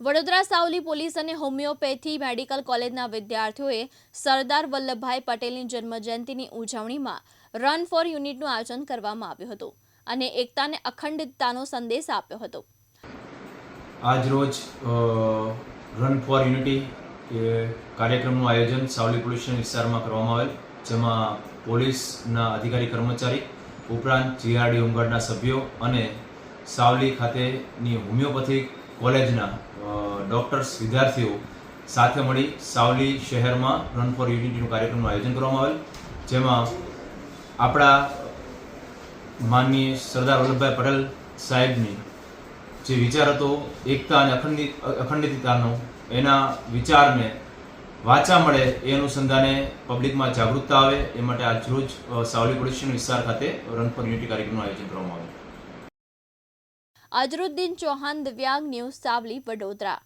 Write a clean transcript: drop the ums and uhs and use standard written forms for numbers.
Vadodara Savli police અને homeopathy medical કોલેજના વિદ્યાર્થીઓએ સરદાર વલ્લભભાઈ પટેલની જન્મજયંતિની ઉજવણીમાં રન ફોર યુનિટીનું આયોજન કરવામાં આવ્યું હતું અને એકતા અને અખંડિતતાનો સંદેશ આપ્યો હતો. આજ રોજ રન ફોર યુનિટી કાર્યક્રમનું આયોજન સાવલી પોલીસ વિસ્તારમાં કરવામાં આવેલ, જેમાં પોલીસના અધિકારી કર્મચારી ઉપરાંત જીઆરડી હોમગાર્ડના સભ્યો અને સાવલી ખાતેની હોમિયોપેથિક કોલેજના ડૉક્ટર્સ વિદ્યાર્થીઓ સાથે મળી સાવલી શહેરમાં રન ફોર યુનિટીનું કાર્યક્રમનું આયોજન કરવામાં આવેલ, જેમાં આપણા માનનીય સરદાર વલ્લભભાઈ પટેલ સાહેબની જે વિચાર હતો એકતા અને અખંડિતતાનો, એના વિચારને વાંચા મળે એ અનુસંધાને પબ્લિકમાં જાગૃતતા આવે એ માટે આજરોજ સાવલી પોલીસ વિસ્તાર ખાતે રન ફોર યુનિટી કાર્યક્રમનું આયોજન કરવામાં આવ્યું. અઝરુદ્દીન ચૌહાણ, દિવ્યાંગ ન્યૂઝ, સાવલી, વડોદરા.